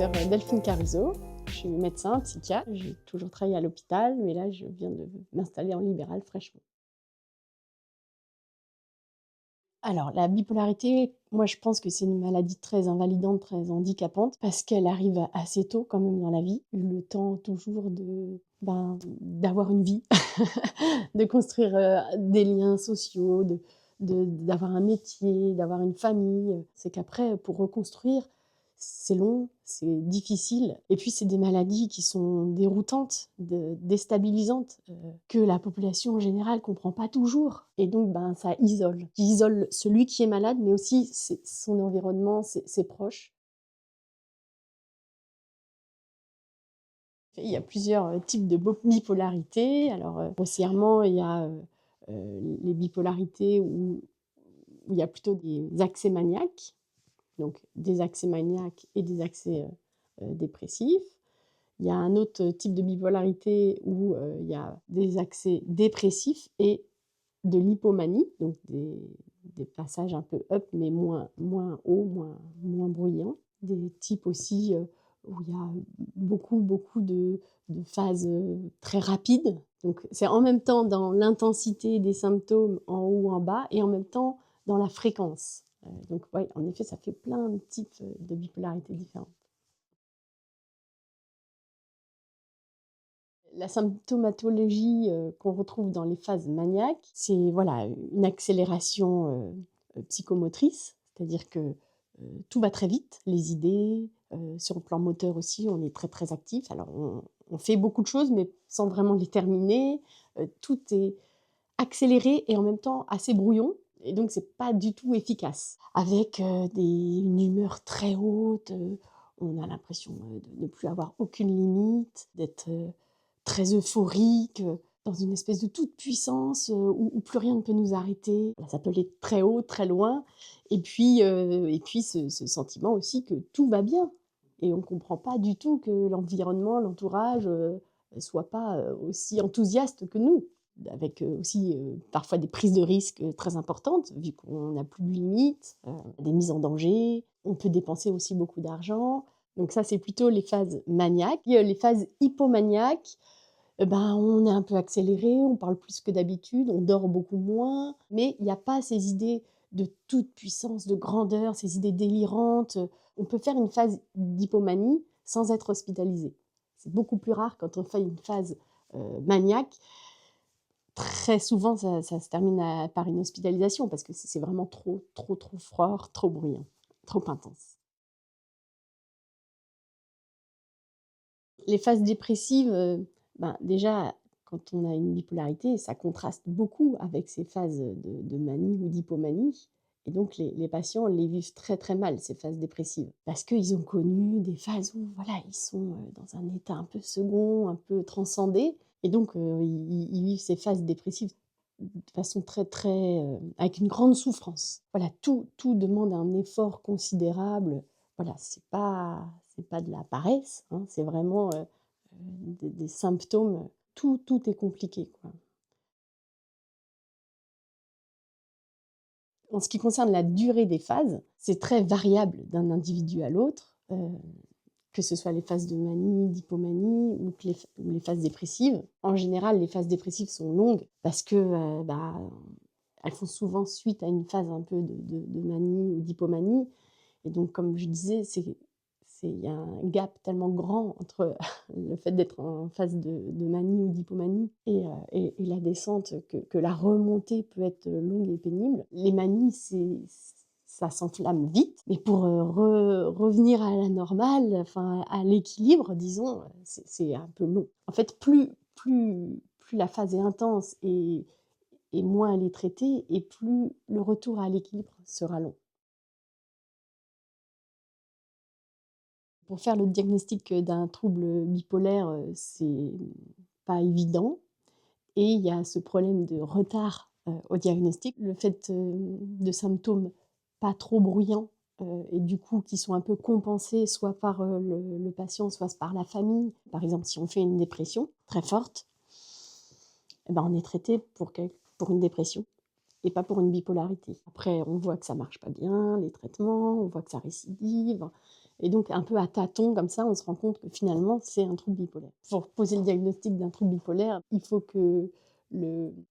docteur Delphine Caruso. Je suis médecin, psychiatre. J'ai toujours travaillé à l'hôpital, mais là, je viens de m'installer en libéral fraîchement. Alors, la bipolarité, moi, je pense que c'est une maladie très invalidante, très handicapante, parce qu'elle arrive assez tôt quand même dans la vie. Eu le temps toujours d'avoir une vie, de construire des liens sociaux, d'avoir un métier, d'avoir une famille. C'est qu'après, pour reconstruire, c'est long, c'est difficile. Et puis, c'est des maladies qui sont déroutantes, déstabilisantes, que la population en général ne comprend pas toujours. Et donc, ça isole. Qui isole celui qui est malade, mais aussi son environnement, ses proches. Il y a plusieurs types de bipolarité. Alors, grossièrement, il y a les bipolarités où il y a plutôt des accès maniaques, donc des accès maniaques et des accès dépressifs. Il y a un autre type de bipolarité où il y a des accès dépressifs et de l'hypomanie, donc des passages un peu up, mais moins haut, moins bruyants. Des types aussi où il y a beaucoup de phases très rapides. Donc c'est en même temps dans l'intensité des symptômes en haut, en bas, et en même temps dans la fréquence. Donc ouais, en effet, ça fait plein de types de bipolarité différentes. La symptomatologie qu'on retrouve dans les phases maniaques, c'est voilà, une accélération psychomotrice, c'est-à-dire que tout va très vite, les idées, sur le plan moteur aussi, on est très très actif. Alors on fait beaucoup de choses, mais sans vraiment les terminer. Tout est accéléré et en même temps assez brouillon, et donc c'est pas du tout efficace. Avec une humeur très haute, on a l'impression de ne plus avoir aucune limite, d'être très euphorique, dans une espèce de toute puissance où plus rien ne peut nous arrêter. Ça peut aller très haut, très loin, et puis ce sentiment aussi que tout va bien, et on ne comprend pas du tout que l'environnement, l'entourage soit pas aussi enthousiaste que nous, avec aussi parfois des prises de risques très importantes, vu qu'on n'a plus de limites, des mises en danger. On peut dépenser aussi beaucoup d'argent. Donc ça, c'est plutôt les phases maniaques. Et, les phases hypomaniaques, on est un peu accéléré, on parle plus que d'habitude, on dort beaucoup moins, mais il n'y a pas ces idées de toute puissance, de grandeur, ces idées délirantes. On peut faire une phase d'hypomanie sans être hospitalisé. C'est beaucoup plus rare quand on fait une phase maniaque. Très souvent, ça se termine par une hospitalisation parce que c'est vraiment trop fort, trop bruyant, trop intense. Les phases dépressives, déjà, quand on a une bipolarité, ça contraste beaucoup avec ces phases de manie ou d'hypomanie, et donc les patients les vivent très, très mal, ces phases dépressives. Parce qu'ils ont connu des phases où voilà, ils sont dans un état un peu second, un peu transcendé, et donc ils vivent ces phases dépressives de façon très, très, avec une grande souffrance. Voilà, tout demande un effort considérable. Voilà, c'est pas de la paresse, hein, c'est vraiment, des symptômes. Tout est compliqué, quoi. En ce qui concerne la durée des phases, c'est très variable d'un individu à l'autre, que ce soit les phases de manie, d'hypomanie ou les phases dépressives. En général, les phases dépressives sont longues parce que, elles font souvent suite à une phase un peu de manie ou d'hypomanie, et donc comme je disais, il y a un gap tellement grand entre le fait d'être en phase de manie ou d'hypomanie et la descente, que la remontée peut être longue et pénible. Les manies, ça s'enflamme vite, mais pour revenir à la normale, enfin à l'équilibre, disons, c'est un peu long. En fait, plus la phase est intense et moins elle est traitée, et plus le retour à l'équilibre sera long. Pour faire le diagnostic d'un trouble bipolaire, c'est pas évident, et il y a ce problème de retard au diagnostic. Le fait de symptômes pas trop bruyants, et du coup qui sont un peu compensés soit par le patient, soit par la famille. Par exemple, si on fait une dépression très forte, on est traité pour une dépression et pas pour une bipolarité. Après, on voit que ça marche pas bien, les traitements, on voit que ça récidive, Et donc un peu à tâtons comme ça, on se rend compte que finalement, c'est un trouble bipolaire. Pour poser le diagnostic d'un trouble bipolaire, il faut que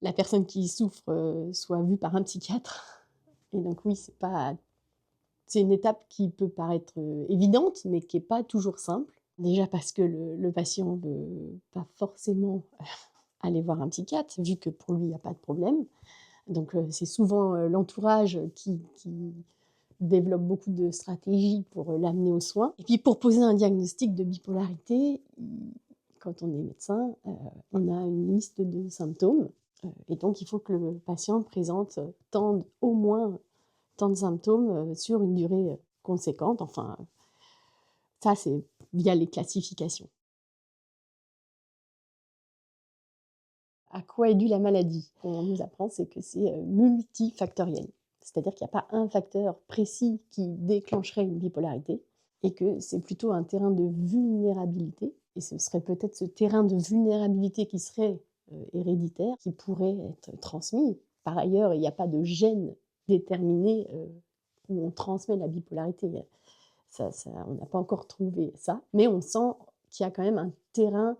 la personne qui souffre, soit vue par un psychiatre. Et donc oui, c'est une étape qui peut paraître, évidente, mais qui est pas toujours simple. Déjà parce que le patient veut pas forcément aller voir un psychiatre, vu que pour lui, il y a pas de problème. Donc c'est souvent, l'entourage qui développe beaucoup de stratégies pour, l'amener aux soins. Et puis pour poser un diagnostic de bipolarité, quand on est médecin, on a une liste de symptômes, et donc il faut que le patient présente, au moins tant de symptômes, sur une durée, conséquente. Enfin, ça, c'est via les classifications. À quoi est due la maladie? Ce qu'on nous apprend, c'est que c'est, multifactoriel. C'est-à-dire qu'il n'y a pas un facteur précis qui déclencherait une bipolarité et que c'est plutôt un terrain de vulnérabilité, et ce serait peut-être ce terrain de vulnérabilité qui serait, héréditaire, qui pourrait être transmis. Par ailleurs, il n'y a pas de gène déterminé, où on transmet la bipolarité. On n'a pas encore trouvé ça, mais on sent qu'il y a quand même un terrain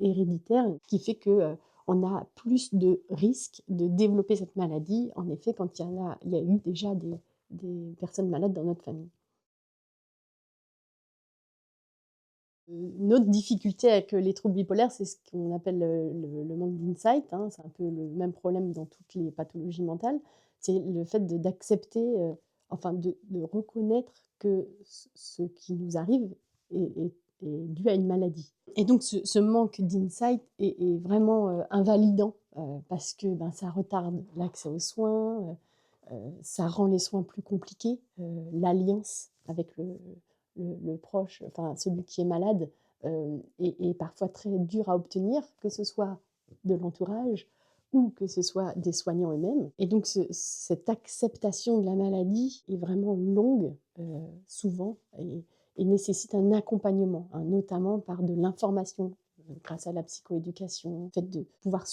héréditaire qui fait que on a plus de risques de développer cette maladie, en effet, quand il y a eu déjà des personnes malades dans notre famille. Une autre difficulté avec les troubles bipolaires, c'est ce qu'on appelle le manque d'insight, hein. C'est un peu le même problème dans toutes les pathologies mentales. C'est le fait d'accepter, enfin de reconnaître que ce qui nous arrive est dû à une maladie. Et donc ce manque d'insight est vraiment invalidant, parce que ben, ça retarde l'accès aux soins, ça rend les soins plus compliqués, l'alliance avec le proche, enfin celui qui est malade, est parfois très dur à obtenir, que ce soit de l'entourage ou que ce soit des soignants eux-mêmes. Et donc cette acceptation de la maladie est vraiment longue, souvent, et nécessite un accompagnement, hein, notamment par de l'information, grâce à la psychoéducation, le fait de pouvoir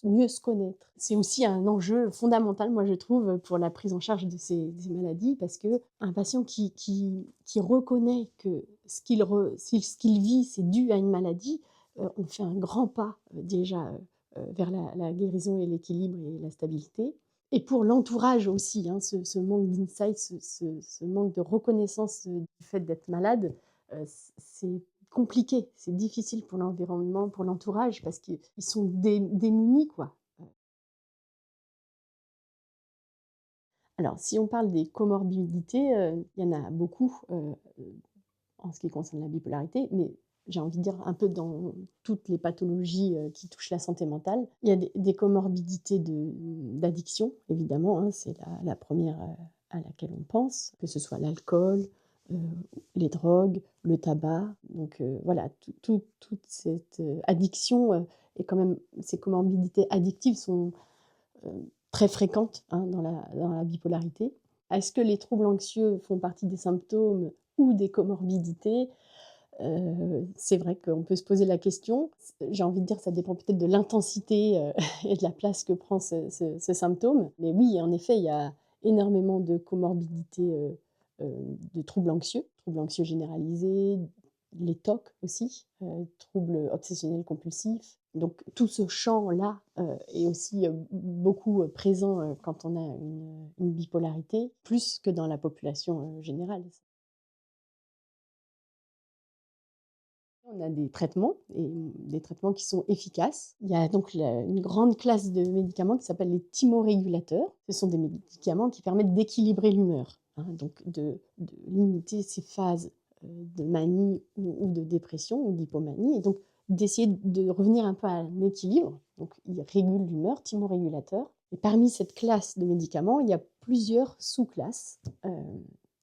mieux se connaître. C'est aussi un enjeu fondamental, moi je trouve, pour la prise en charge de ces maladies, parce qu'un patient qui reconnaît que ce qu'il vit, c'est dû à une maladie, on fait un grand pas déjà vers la guérison et l'équilibre et la stabilité. Et pour l'entourage aussi, hein, ce manque d'insight, ce manque de reconnaissance du fait d'être malade, c'est compliqué, c'est difficile pour l'environnement, pour l'entourage, parce qu'ils sont démunis, quoi. Alors, si on parle des comorbidités, il y en a beaucoup, en ce qui concerne la bipolarité, mais j'ai envie de dire un peu dans toutes les pathologies, qui touchent la santé mentale. Il y a des comorbidités d'addiction, évidemment, hein, c'est la 1re, à laquelle on pense, que ce soit l'alcool, heu, les drogues, le tabac. Donc voilà, toute cette, addiction, est quand même ces comorbidités addictives sont, très fréquentes, hein, dans la bipolarité. Est-ce que les troubles anxieux font partie des symptômes ou des comorbidités? C'est vrai qu'on peut se poser la question. J'ai envie de dire, ça dépend peut-être de l'intensité, et de la place que prend ce symptôme. Mais oui, en effet, il y a énormément de comorbidités, troubles anxieux généralisés, les TOC aussi, troubles obsessionnels compulsifs. Donc tout ce champ-là, est aussi, beaucoup, présent, quand on a une bipolarité, plus que dans la population, générale. On a des traitements, et des traitements qui sont efficaces. Il y a donc une grande classe de médicaments qui s'appellent les thymorégulateurs. Ce sont des médicaments qui permettent d'équilibrer l'humeur, hein, donc de limiter ces phases, de manie ou de dépression ou d'hypomanie, et donc d'essayer de revenir un peu à un équilibre. Donc ils régulent l'humeur, thymorégulateurs. Et parmi cette classe de médicaments, il y a plusieurs sous-classes,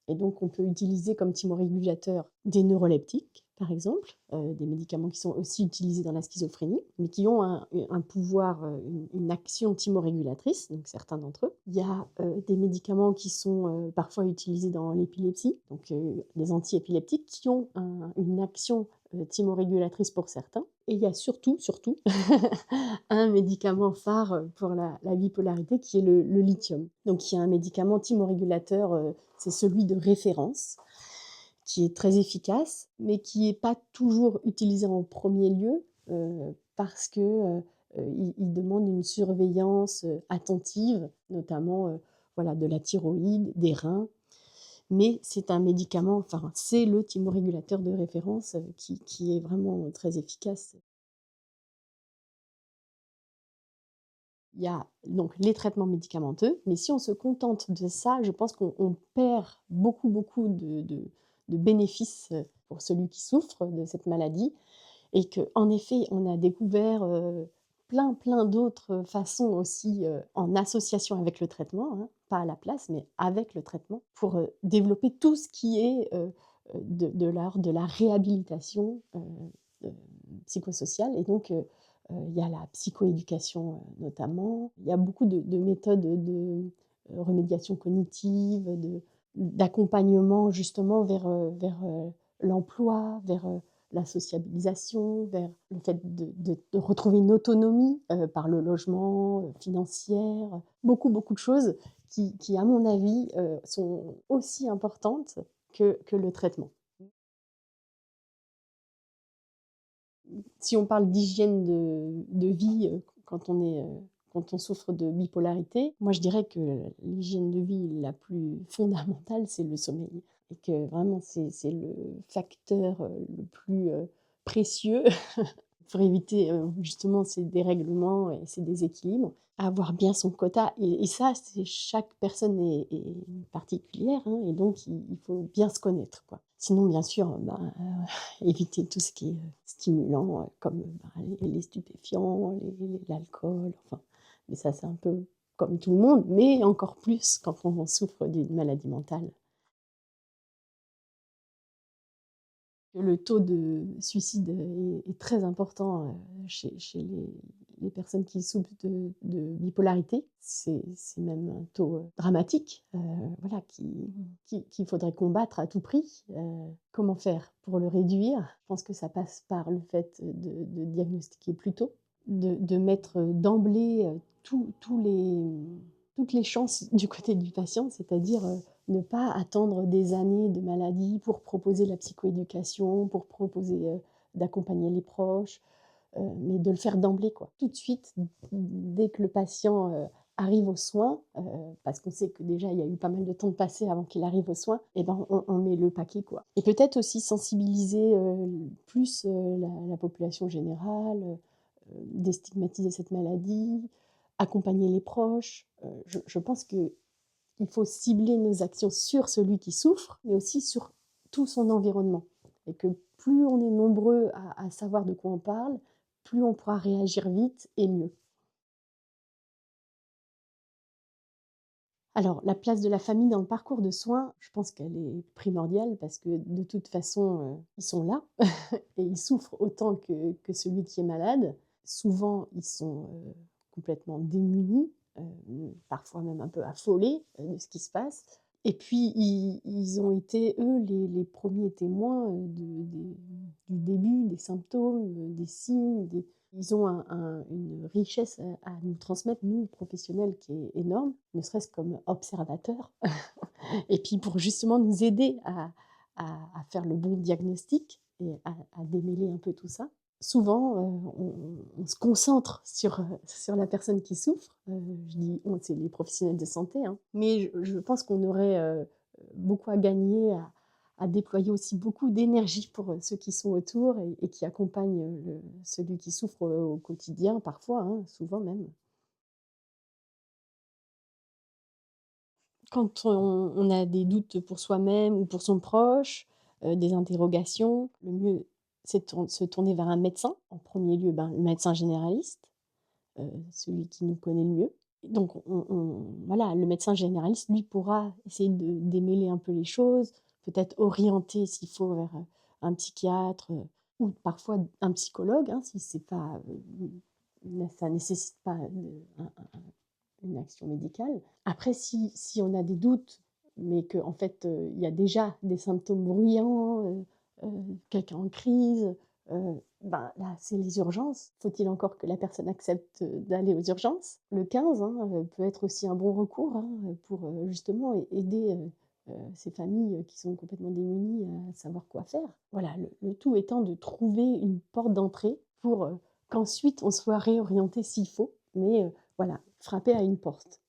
et donc on peut utiliser comme thymorégulateur des neuroleptiques, par exemple, des médicaments qui sont aussi utilisés dans la schizophrénie, mais qui ont un pouvoir, une action thymorégulatrice, donc certains d'entre eux. Il y a des médicaments qui sont parfois utilisés dans l'épilepsie, donc les antiépileptiques, qui ont une action thymorégulatrice pour certains. Et il y a surtout un médicament phare pour la bipolarité, qui est le lithium. Donc il y a un médicament thymorégulateur, c'est celui de référence, qui est très efficace, mais qui est pas toujours utilisé en premier lieu, parce que, il demande une surveillance, attentive, notamment, voilà, de la thyroïde, des reins. Mais c'est un médicament, enfin, c'est le thymorégulateur de référence, qui est vraiment très efficace. Il y a donc les traitements médicamenteux, mais si on se contente de ça, je pense qu'on perd beaucoup, beaucoup de bénéfices, pour celui qui souffre de cette maladie et qu'en effet, on a découvert, plein, plein d'autres façons aussi, en association avec le traitement, hein, pas à la place, mais avec le traitement, pour, développer tout ce qui est, de l'ordre de la réhabilitation, heu, psychosociale et donc il y a la psychoéducation, notamment. Il y a beaucoup de méthodes de, remédiation cognitive, d'accompagnement justement vers l'emploi, vers la sociabilisation, vers le fait de retrouver une autonomie, par le logement, financière, beaucoup, beaucoup de choses qui à mon avis, sont aussi importantes que le traitement. Si on parle d'hygiène de vie, quand on souffre de bipolarité, moi je dirais que l'hygiène de vie la plus fondamentale, c'est le sommeil et que vraiment c'est le facteur, le plus, précieux pour éviter, justement ces dérèglements et ces déséquilibres. Avoir bien son quota et ça, c'est chaque personne est particulière, hein et donc il faut bien se connaître, quoi. Sinon, bien sûr, ben, éviter tout ce qui est, stimulant, comme, bah, les stupéfiants, l'alcool, enfin, mais ça, c'est un peu comme tout le monde, mais encore plus quand on souffre d'une maladie mentale. Le taux de suicide est très important, chez les personnes qui souffrent de bipolarité. C'est même un taux, dramatique, voilà, qu'il faudrait combattre à tout prix. Comment faire pour le réduire? Je pense que ça passe par le fait de diagnostiquer plus tôt, de mettre, d'emblée, tous les toutes les chances du côté du patient, c'est-à-dire, ne pas attendre des années de maladie pour proposer la psychoéducation, pour proposer, d'accompagner les proches, mais de le faire d'emblée, quoi. Tout de suite, dès que le patient, arrive aux soins, parce qu'on sait que déjà il y a eu pas mal de temps de passé avant qu'il arrive aux soins et ben, on met le paquet, quoi. Et peut-être aussi sensibiliser, plus, la population générale, déstigmatiser cette maladie, accompagner les proches. Je pense qu'il faut cibler nos actions sur celui qui souffre, mais aussi sur tout son environnement et que plus on est nombreux à savoir de quoi on parle, plus on pourra réagir vite et mieux. Alors, la place de la famille dans le parcours de soins, je pense qu'elle est primordiale parce que de toute façon, ils sont là et ils souffrent autant que celui qui est malade. Souvent, ils sont, complètement démunis, parfois même un peu affolés, de ce qui se passe et puis ils ont été, eux, les 1ers témoins, du début des symptômes, des signes, des ils ont une richesse à nous transmettre, nous, professionnels, qui est énorme, ne serait-ce comme observateurs et puis pour justement nous aider à faire le bon diagnostic et à démêler un peu tout ça. Souvent, on se concentre sur la personne qui souffre, je dis «on», c'est les professionnels de santé, hein, mais je pense qu'on aurait, beaucoup à gagner à déployer aussi beaucoup d'énergie pour, ceux qui sont autour et qui accompagnent, celui qui souffre, au quotidien parfois, hein, souvent même. Quand on a des doutes pour soi-même ou pour son proche, des interrogations, le mieux, c'est de se tourner vers un médecin. En premier lieu, ben, le médecin généraliste, celui qui nous connaît le mieux. Donc voilà, le médecin généraliste, lui, pourra essayer de démêler un peu les choses, peut-être orienter s'il faut vers, un psychiatre, ou parfois un psychologue, hein, si c'est pas, ça nécessite pas, une action médicale. Après si on a des doutes, mais qu'en fait, il y a déjà des symptômes bruyants, quelqu'un en crise, ben, là, c'est les urgences. Faut-il encore que la personne accepte, d'aller aux urgences? Le 15, hein, peut être aussi un bon recours, hein, pour, justement aider, ces familles qui sont complètement démunies à savoir quoi faire. Voilà, le tout étant de trouver une porte d'entrée pour, qu'ensuite on soit réorienté s'il faut, mais voilà, frapper à une porte.